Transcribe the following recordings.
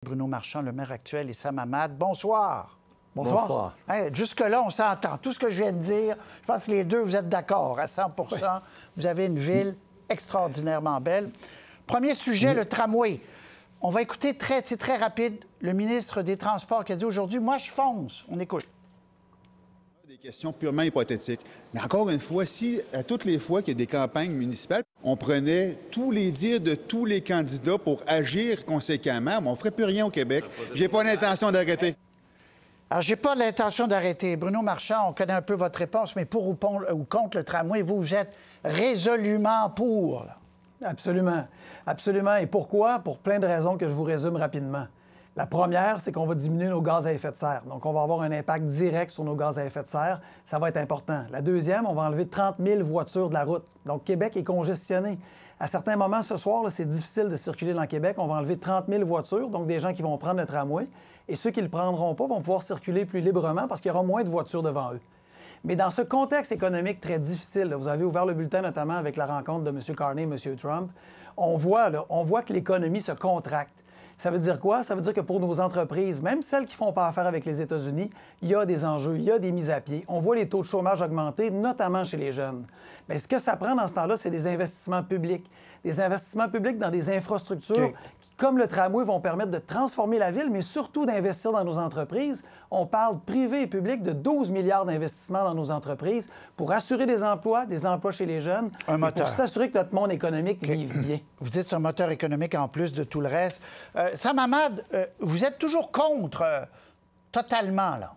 Bruno Marchand, le maire actuel, et Sam Hamad. Bonsoir. Bonsoir. Bonsoir. Hey, jusque-là, on s'entend. Tout ce que je viens de dire, je pense que les deux, vous êtes d'accord à 100 oui. Vous avez une ville extraordinairement belle. Premier sujet, le tramway. On va écouter c'est très rapide le ministre des Transports qui a dit aujourd'hui, moi, je fonce. On écoute. Des questions purement hypothétiques. Mais encore une fois, si à toutes les fois qu'il y a des campagnes municipales, on prenait tous les dires de tous les candidats pour agir conséquemment, on ne ferait plus rien au Québec. J'ai pas l'intention d'arrêter. Alors, j'ai pas l'intention d'arrêter. Bruno Marchand, on connaît un peu votre réponse, mais pour ou contre le tramway, vous êtes résolument pour. Là. Absolument. Absolument. Et pourquoi? Pour plein de raisons que je vous résume rapidement. La première, c'est qu'on va diminuer nos gaz à effet de serre. Donc, on va avoir un impact direct sur nos gaz à effet de serre. Ça va être important. La deuxième, on va enlever 30 000 voitures de la route. Donc, Québec est congestionné. À certains moments, ce soir, c'est difficile de circuler dans Québec. On va enlever 30 000 voitures, donc des gens qui vont prendre le tramway. Et ceux qui ne le prendront pas vont pouvoir circuler plus librement parce qu'il y aura moins de voitures devant eux. Mais dans ce contexte économique très difficile, là, vous avez ouvert le bulletin notamment avec la rencontre de M. Carney et M. Trump, on voit que l'économie se contracte. Ça veut dire quoi? Ça veut dire que pour nos entreprises, même celles qui ne font pas affaire avec les États-Unis, il y a des enjeux, il y a des mises à pied. On voit les taux de chômage augmenter, notamment chez les jeunes. Bien, ce que ça prend dans ce temps-là, c'est des investissements publics. Des investissements publics dans des infrastructures qui, comme le tramway, vont permettre de transformer la ville, mais surtout d'investir dans nos entreprises. On parle privé et public de 12 milliards d'investissements dans nos entreprises pour assurer des emplois chez les jeunes, pour s'assurer que notre monde économique vive bien. Vous dites c'est un moteur économique en plus de tout le reste. Sam Hamad, vous êtes toujours contre, totalement, là.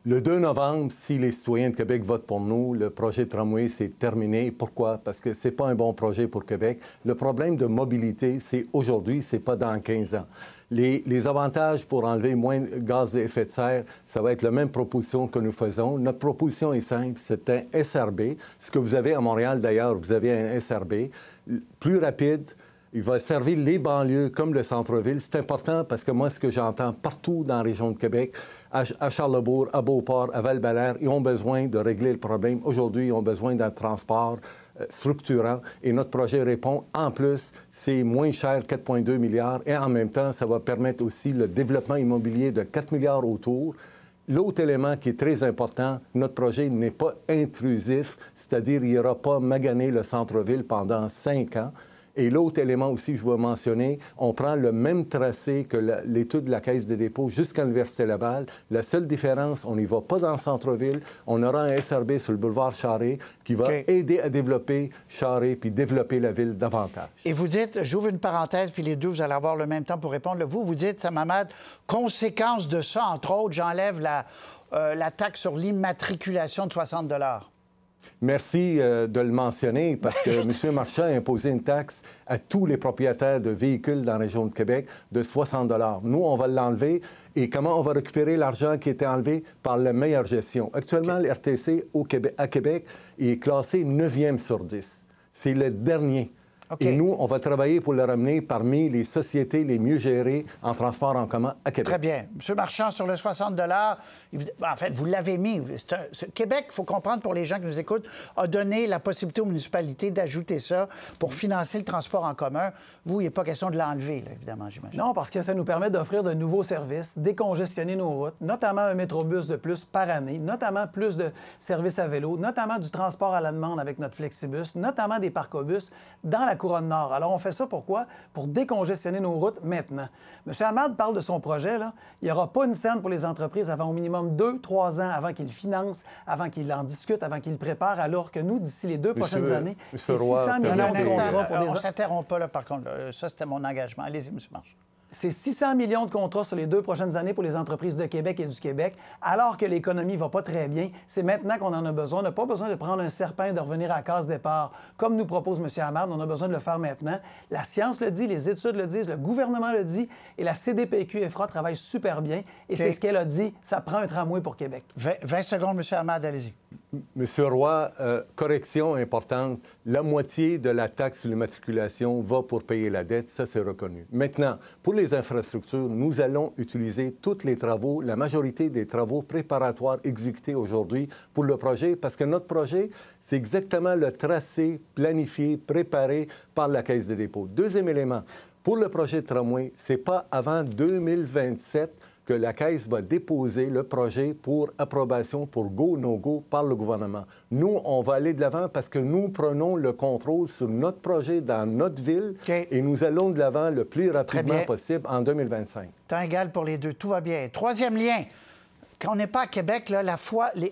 Le 2 novembre, si les citoyens de Québec votent pour nous, le projet de tramway, c'est terminé. Pourquoi? Parce que ce n'est pas un bon projet pour Québec. Le problème de mobilité, c'est aujourd'hui, ce n'est pas dans 15 ans. Les avantages pour enlever moins de gaz à effet de serre, ça va être la même proposition que nous faisons. Notre proposition est simple, c'est un SRB. Ce que vous avez à Montréal, d'ailleurs, vous avez un SRB plus rapide. Il va servir les banlieues comme le centre-ville. C'est important parce que moi, ce que j'entends partout dans la région de Québec, à Charlesbourg, à Beauport, à Val-Bélair, ils ont besoin de régler le problème. Aujourd'hui, ils ont besoin d'un transport structurant et notre projet répond. En plus, c'est moins cher, 4,2 milliards, et en même temps, ça va permettre aussi le développement immobilier de 4 milliards autour. L'autre élément qui est très important, notre projet n'est pas intrusif, c'est-à-dire qu'il n'y aura pas magané le centre-ville pendant 5 ans. Et l'autre élément aussi, je veux mentionner, on prend le même tracé que l'étude de la Caisse de dépôt jusqu'à l'Université Laval. La seule différence, on n'y va pas dans le centre-ville. On aura un SRB sur le boulevard Charest qui va aider à développer Charest puis développer la ville davantage. Et vous dites, j'ouvre une parenthèse, puis les deux, vous allez avoir le même temps pour répondre. Vous dites, Sam Hamad, conséquence de ça, entre autres, j'enlève la taxe sur l'immatriculation de 60 $. Merci de le mentionner parce que M. Marchand a imposé une taxe à tous les propriétaires de véhicules dans la région de Québec de 60 $. Nous, on va l'enlever. Et comment on va récupérer l'argent qui a été enlevé? Par la meilleure gestion. Actuellement, le RTC à Québec est classé 9e sur 10. C'est le dernier. Et nous, on va travailler pour le ramener parmi les sociétés les mieux gérées en transport en commun à Québec. Très bien. M. Marchand, sur le 60 $, en fait, vous l'avez mis. Québec, il faut comprendre pour les gens qui nous écoutent, a donné la possibilité aux municipalités d'ajouter ça pour financer le transport en commun. Vous, il n'est pas question de l'enlever, évidemment, j'imagine. Non, parce que ça nous permet d'offrir de nouveaux services, décongestionner nos routes, notamment un métrobus de plus par année, notamment plus de services à vélo, notamment du transport à la demande avec notre Flexibus, notamment des parcobus dans la Couronne-Nord. Alors, on fait ça pourquoi? Pour décongestionner nos routes maintenant. M. Hamad parle de son projet, là. Il n'y aura pas une scène pour les entreprises avant au minimum 2-3 ans avant qu'ils financent, avant qu'ils en discutent, avant qu'ils préparent, alors que nous, d'ici les 2 prochaines années, c'est 600 millions de contrats pour les... On ne s'interrompt pas, là, par contre. Ça, c'était mon engagement. Allez-y, M. Marchand. C'est 600 millions de contrats sur les 2 prochaines années pour les entreprises de Québec et du Québec, alors que l'économie ne va pas très bien. C'est maintenant qu'on en a besoin. On n'a pas besoin de prendre un serpent et de revenir à la case départ, comme nous propose M. Hamad. On a besoin de le faire maintenant. La science le dit, les études le disent, le gouvernement le dit, et la CDPQ-EFRA travaille super bien. Et c'est ce qu'elle a dit, ça prend un tramway pour Québec. 20 secondes, M. Hamad, allez-y. Monsieur Roy, correction importante, la moitié de la taxe sur l'immatriculation va pour payer la dette, ça c'est reconnu. Maintenant, pour les infrastructures, nous allons utiliser tous les travaux, la majorité des travaux préparatoires exécutés aujourd'hui pour le projet, parce que notre projet, c'est exactement le tracé planifié, préparé par la Caisse de dépôt. Deuxième élément, Pour le projet de tramway, ce n'est pas avant 2027 que la Caisse va déposer le projet pour approbation, pour go, no go, par le gouvernement. Nous, on va aller de l'avant parce que nous prenons le contrôle sur notre projet dans notre ville et nous allons de l'avant le plus rapidement possible en 2025. Temps égal pour les deux, tout va bien. Troisième lien. Quand on n'est pas à Québec, là,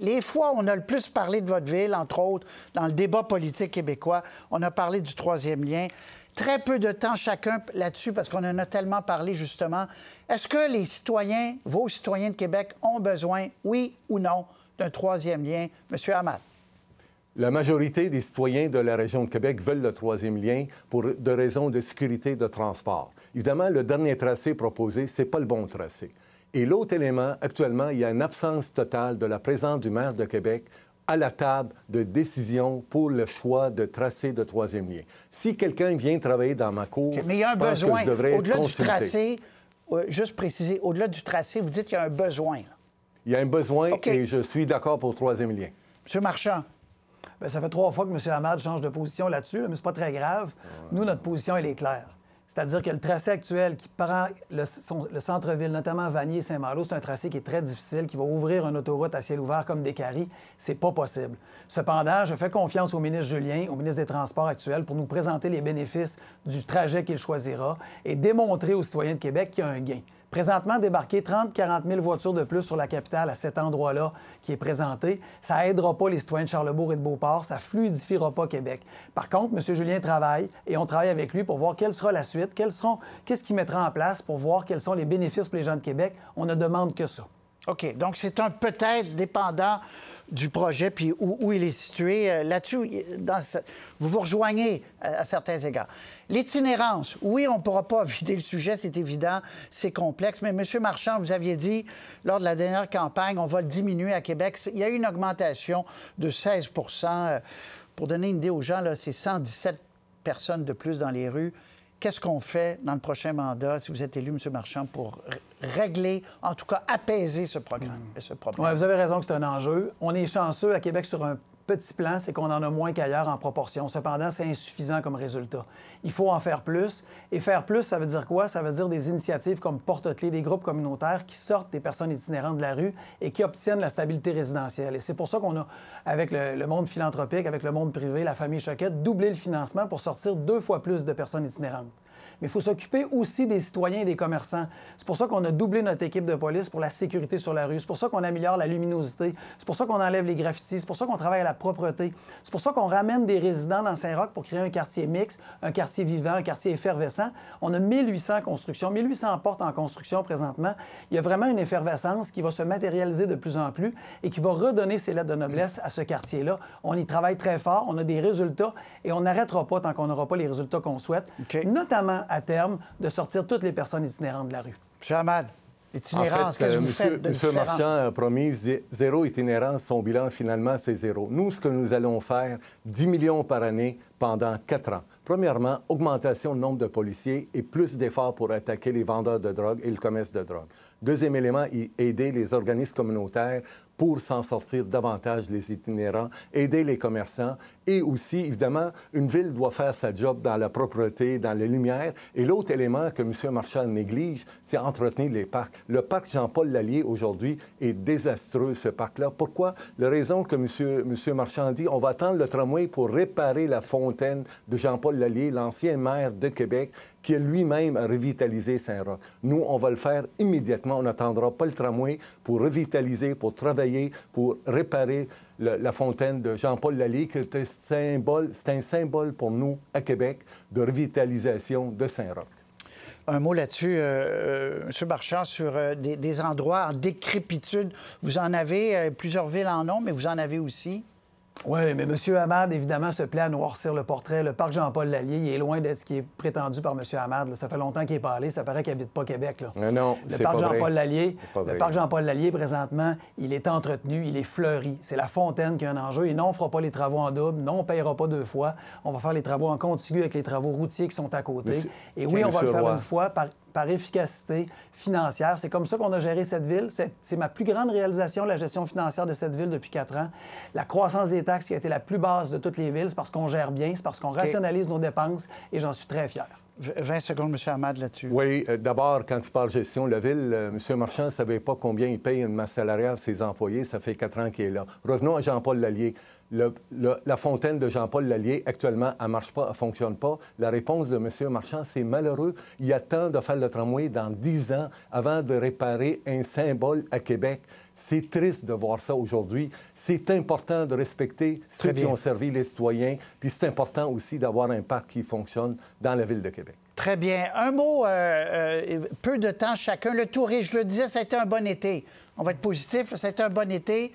les fois où on a le plus parlé de votre ville, entre autres, dans le débat politique québécois, on a parlé du troisième lien. Très peu de temps chacun là-dessus, parce qu'on en a tellement parlé, justement. Est-ce que les citoyens, vos citoyens de Québec, ont besoin, oui ou non, d'un troisième lien? Monsieur Hamad. La majorité des citoyens de la région de Québec veulent le troisième lien pour de raisons de sécurité de transport. Évidemment, le dernier tracé proposé, ce n'est pas le bon tracé. Et l'autre élément, actuellement, il y a une absence totale de la présence du maire de Québec à la table de décision pour le choix de tracé de troisième lien. Si quelqu'un vient travailler dans ma cour, mais il y a un besoin. Au-delà du tracé, juste préciser, au-delà du tracé, vous dites qu'il y a un besoin. Là. Il y a un besoin et je suis d'accord pour le troisième lien. M. Marchand. Bien, ça fait 3 fois que M. Hamad change de position là-dessus, mais c'est pas très grave. Nous, notre position, elle est claire. C'est-à-dire que le tracé actuel qui prend le centre-ville, notamment Vanier et Saint-Malo, c'est un tracé qui est très difficile, qui va ouvrir une autoroute à ciel ouvert comme des caries. C'est pas possible. Cependant, je fais confiance au ministre Julien, au ministre des Transports actuel, pour nous présenter les bénéfices du trajet qu'il choisira et démontrer aux citoyens de Québec qu'il y a un gain. Présentement, débarquer 30-40 000 voitures de plus sur la capitale à cet endroit-là qui est présenté, ça n'aidera pas les citoyens de Charlesbourg et de Beauport, ça fluidifiera pas Québec. Par contre, M. Julien travaille et on travaille avec lui pour voir quelle sera la suite, qu'est-ce qu'il mettra en place pour voir quels sont les bénéfices pour les gens de Québec. On ne demande que ça. OK. Donc, c'est un peut-être dépendant du projet puis où il est situé. Là-dessus, vous vous rejoignez à certains égards. L'itinérance, oui, on ne pourra pas vider le sujet, c'est évident, c'est complexe. Mais M. Marchand, vous aviez dit, lors de la dernière campagne, on va le diminuer à Québec. Il y a eu une augmentation de 16 Pour donner une idée aux gens, là, c'est 117 personnes de plus dans les rues. Qu'est-ce qu'on fait dans le prochain mandat, si vous êtes élu, M. Marchand, pour régler, en tout cas apaiser ce problème? Oui, vous avez raison que c'est un enjeu. On est chanceux à Québec sur un petit plan, c'est qu'on en a moins qu'ailleurs en proportion. Cependant, c'est insuffisant comme résultat. Il faut en faire plus. Et faire plus, ça veut dire quoi? Ça veut dire des initiatives comme Porte-Clés, des groupes communautaires qui sortent des personnes itinérantes de la rue et qui obtiennent la stabilité résidentielle. Et c'est pour ça qu'on a, avec le monde philanthropique, avec le monde privé, la famille Choquette, doublé le financement pour sortir 2 fois plus de personnes itinérantes. Mais il faut s'occuper aussi des citoyens et des commerçants. C'est pour ça qu'on a doublé notre équipe de police pour la sécurité sur la rue. C'est pour ça qu'on améliore la luminosité. C'est pour ça qu'on enlève les graffitis. C'est pour ça qu'on travaille à la propreté. C'est pour ça qu'on ramène des résidents dans Saint-Roch pour créer un quartier mixte, un quartier vivant, un quartier effervescent. On a 1800 constructions, 1800 portes en construction présentement. Il y a vraiment une effervescence qui va se matérialiser de plus en plus et qui va redonner ses lettres de noblesse à ce quartier-là. On y travaille très fort, on a des résultats et on n'arrêtera pas tant qu'on n'aura pas les résultats qu'on souhaite, notamment à terme, de sortir toutes les personnes itinérantes de la rue. M. Hamad, itinérance, qu'est-ce que vous faites de différent? M. Marchand a promis zéro itinérance. Son bilan, finalement, c'est zéro. Nous, ce que nous allons faire, 10 millions par année pendant 4 ans. Premièrement, augmentation du nombre de policiers et plus d'efforts pour attaquer les vendeurs de drogue et le commerce de drogue. Deuxième élément, aider les organismes communautaires pour s'en sortir davantage les itinérants, aider les commerçants et aussi, évidemment, une ville doit faire sa job dans la propreté, dans la lumière. Et l'autre élément que M. Marchand néglige, c'est entretenir les parcs. Le parc Jean-Paul Lallier, aujourd'hui, est désastreux, ce parc-là. Pourquoi? La raison que M. Marchand dit, on va attendre le tramway pour réparer la fontaine de Jean-Paul Lallier, l'ancien maire de Québec, qui a lui-même revitalisé Saint-Roch. Nous, on va le faire immédiatement. On n'attendra pas le tramway pour revitaliser, pour travailler, pour réparer la fontaine de Jean-Paul Lallier, qui est un symbole pour nous, à Québec, de revitalisation de Saint-Roch. Un mot là-dessus, M. Marchand, sur des endroits en décrépitude. Vous en avez, plusieurs villes en ont, mais vous en avez aussi. Oui, mais M. Hamad, évidemment, se plaît à noircir le portrait. Le parc Jean-Paul Lallier, il est loin d'être ce qui est prétendu par M. Hamad. Là. Ça fait longtemps qu'il est parlé. Ça paraît qu'il n'habite pas Québec. Là. Non, c'est pas vrai. Le parc Jean-Paul Lallier, présentement, il est entretenu, il est fleuri. C'est la fontaine qui a un enjeu. Et non, on ne fera pas les travaux en double. Non, on ne payera pas 2 fois. On va faire les travaux en continu avec les travaux routiers qui sont à côté. Et oui, on va le faire une fois par efficacité financière. C'est comme ça qu'on a géré cette ville. C'est ma plus grande réalisation, la gestion financière de cette ville depuis 4 ans. La croissance des taxes qui a été la plus basse de toutes les villes, c'est parce qu'on gère bien, c'est parce qu'on rationalise nos dépenses et j'en suis très fier. 20 secondes, M. Hamad, là-dessus. Oui, d'abord, quand il parle gestion de la ville, M. Marchand ne savait pas combien il paye une masse salariale à ses employés. Ça fait 4 ans qu'il est là. Revenons à Jean-Paul Lallier. La fontaine de Jean-Paul Lallier, actuellement, elle ne marche pas, elle ne fonctionne pas. La réponse de M. Marchand, c'est malheureux. Il y a temps de faire le tramway dans 10 ans avant de réparer un symbole à Québec. C'est triste de voir ça aujourd'hui. C'est important de respecter ceux qui ont servi les citoyens. Puis c'est important aussi d'avoir un parc qui fonctionne dans la ville de Québec. Très bien. Un mot, peu de temps chacun. Le tourisme, je le disais, ça a été un bon été. On va être positif, ça a été un bon été.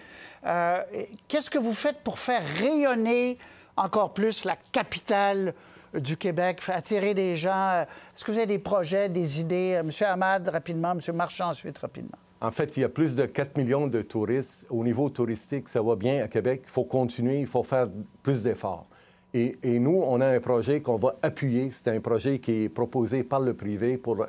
Qu'est-ce que vous faites pour faire rayonner encore plus la capitale du Québec, attirer des gens? Est-ce que vous avez des projets, des idées? M. Hamad, rapidement. M. Marchand, ensuite, rapidement. En fait, il y a plus de 4 millions de touristes. Au niveau touristique, ça va bien à Québec. Il faut continuer, il faut faire plus d'efforts. Et nous, on a un projet qu'on va appuyer. C'est un projet qui est proposé par le privé pour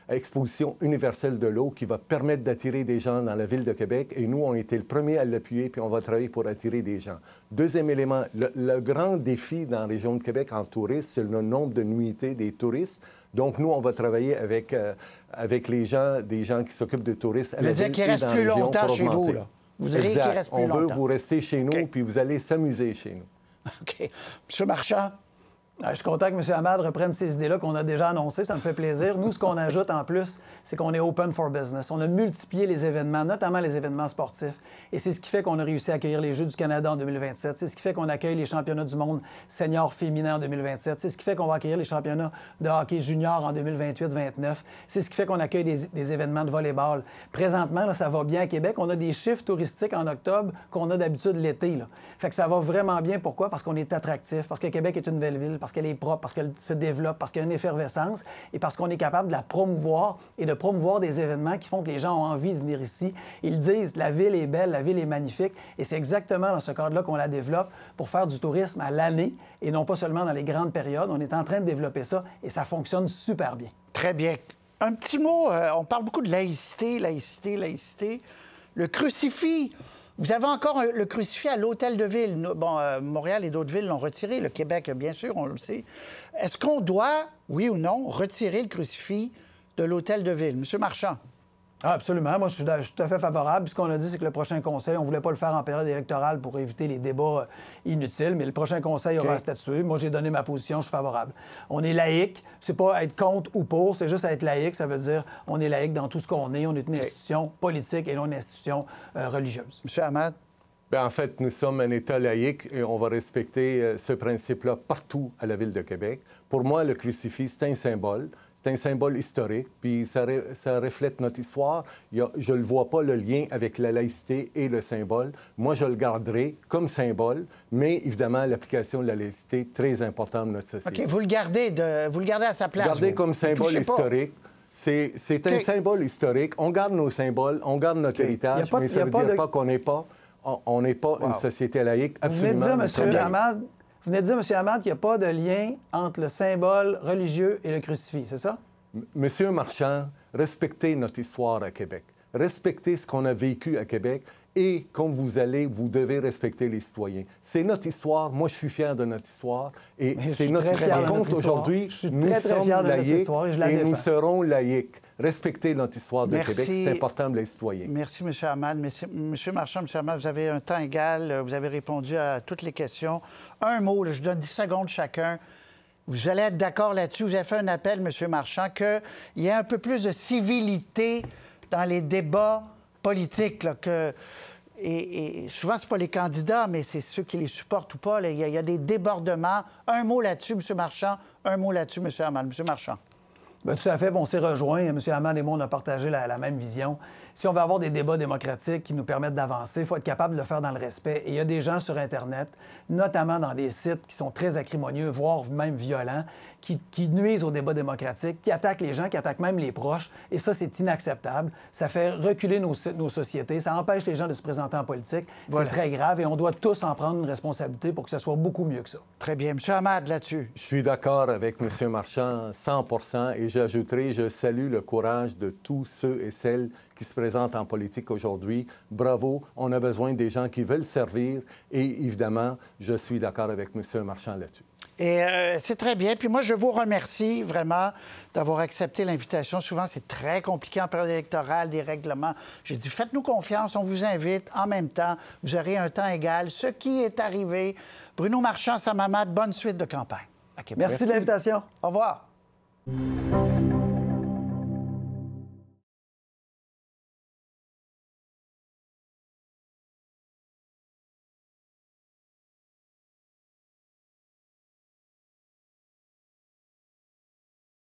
Exposition universelle de l'eau qui va permettre d'attirer des gens dans la ville de Québec. Et nous, on a été le premier à l'appuyer, puis on va travailler pour attirer des gens. Deuxième élément, le grand défi dans la région de Québec en tourisme, c'est le nombre de nuitées des touristes. Donc, nous, on va travailler avec les gens, des gens qui s'occupent de touristes à la ville et dans la région. Vous allez qu'il reste plus longtemps chez vous, là. Vous allez qu'il reste plus longtemps. On veut vous rester chez nous, puis vous allez s'amuser chez nous. OK. M. Marchand? Je suis content que M. Hamad reprenne ces idées-là qu'on a déjà annoncées. Ça me fait plaisir. Nous, ce qu'on ajoute en plus, c'est qu'on est open for business. On a multiplié les événements, notamment les événements sportifs. Et c'est ce qui fait qu'on a réussi à accueillir les Jeux du Canada en 2027. C'est ce qui fait qu'on accueille les championnats du monde seniors féminins en 2027. C'est ce qui fait qu'on va accueillir les championnats de hockey junior en 2028-29. C'est ce qui fait qu'on accueille des événements de volleyball. Présentement, là, ça va bien à Québec. On a des chiffres touristiques en octobre qu'on a d'habitude l'été. Fait que ça va vraiment bien. Pourquoi? Parce qu'on est attractif, parce que Québec est une belle ville, parce qu'elle est propre, parce qu'elle se développe, parce qu'il y a une effervescence et parce qu'on est capable de la promouvoir et de promouvoir des événements qui font que les gens ont envie de venir ici. Ils disent, la ville est belle, la ville est magnifique et c'est exactement dans ce cadre-là qu'on la développe pour faire du tourisme à l'année et non pas seulement dans les grandes périodes. On est en train de développer ça et ça fonctionne super bien. Très bien. Un petit mot, on parle beaucoup de laïcité, laïcité, laïcité. Le crucifix. Vous avez encore le crucifix à l'Hôtel de Ville. Bon, Montréal et d'autres villes l'ont retiré. Le Québec, bien sûr, on le sait. Est-ce qu'on doit, oui ou non, retirer le crucifix de l'Hôtel de Ville? Monsieur Marchand. Ah, absolument. Moi, je suis tout à fait favorable. Puis ce qu'on a dit, c'est que le prochain conseil, on ne voulait pas le faire en période électorale pour éviter les débats inutiles, mais le prochain conseil aura à statuer. Moi, j'ai donné ma position, je suis favorable. On est laïque. C'est pas être contre ou pour, c'est juste être laïque. Ça veut dire on est laïque dans tout ce qu'on est. On est une institution politique et non une institution religieuse. Monsieur Hamad. Bien, en fait, nous sommes un État laïque et on va respecter ce principe-là partout à la Ville de Québec. Pour moi, le crucifix, c'est un symbole. C'est un symbole historique, puis ça reflète notre histoire. Je ne vois pas le lien avec la laïcité et le symbole. Moi, je le garderai comme symbole, mais évidemment, l'application de la laïcité, très importante dans notre société. OK, vous le gardez à sa place. Gardez comme symbole historique. C'est un symbole historique. On garde nos symboles, on garde notre héritage, mais ça ne veut dire pas qu'on n'est pas, une société laïque. Absolument. Vous venez de dire, M. Hamad, qu'il n'y a pas de lien entre le symbole religieux et le crucifix, c'est ça? Monsieur Marchand, respectez notre histoire à Québec. Respectez ce qu'on a vécu à Québec et quand vous allez, vous devez respecter les citoyens. C'est notre histoire. Moi, je suis fier de notre histoire et c'est notre compte aujourd'hui. Nous sommes laïcs et nous serons laïcs. Respectez notre histoire de Québec. C'est important pour les citoyens. Merci, M. Hamad. M. Marchand, M. Hamad, vous avez un temps égal. Vous avez répondu à toutes les questions. Un mot, là, je donne 10 secondes chacun. Vous allez être d'accord là-dessus. Vous avez fait un appel, M. Marchand, qu'il y ait un peu plus de civilité dans les débats politiques. Là, et souvent, ce n'est pas les candidats, mais c'est ceux qui les supportent ou pas. Là. Il y a des débordements. Un mot là-dessus, M. Marchand. Un mot là-dessus, M. Hamad. M. Marchand. Bien, tout à fait. Bon, on s'est rejoints. M. Hamad et moi, on a partagé la même vision. Si on veut avoir des débats démocratiques qui nous permettent d'avancer, il faut être capable de le faire dans le respect. Et il y a des gens sur Internet, notamment dans des sites qui sont très acrimonieux, voire même violents, qui nuisent au débat démocratique, qui attaquent les gens, qui attaquent même les proches. Et ça, c'est inacceptable. Ça fait reculer nos sociétés. Ça empêche les gens de se présenter en politique. Voilà. C'est très grave et on doit tous en prendre une responsabilité pour que ce soit beaucoup mieux que ça. Très bien. M. Hamad, là-dessus. Je suis d'accord avec M. Marchand 100 % et j'ajouterai, je salue le courage de tous ceux et celles qui se présentent en politique aujourd'hui. Bravo, on a besoin des gens qui veulent servir et évidemment, je suis d'accord avec M. Marchand là-dessus. Et c'est très bien. Puis moi, je vous remercie vraiment d'avoir accepté l'invitation. Souvent, c'est très compliqué en période électorale, des règlements. J'ai dit, faites-nous confiance, on vous invite. En même temps, vous aurez un temps égal. Ce qui est arrivé. Bruno Marchand, Samamat, bonne suite de campagne. Merci de l'invitation. Au revoir.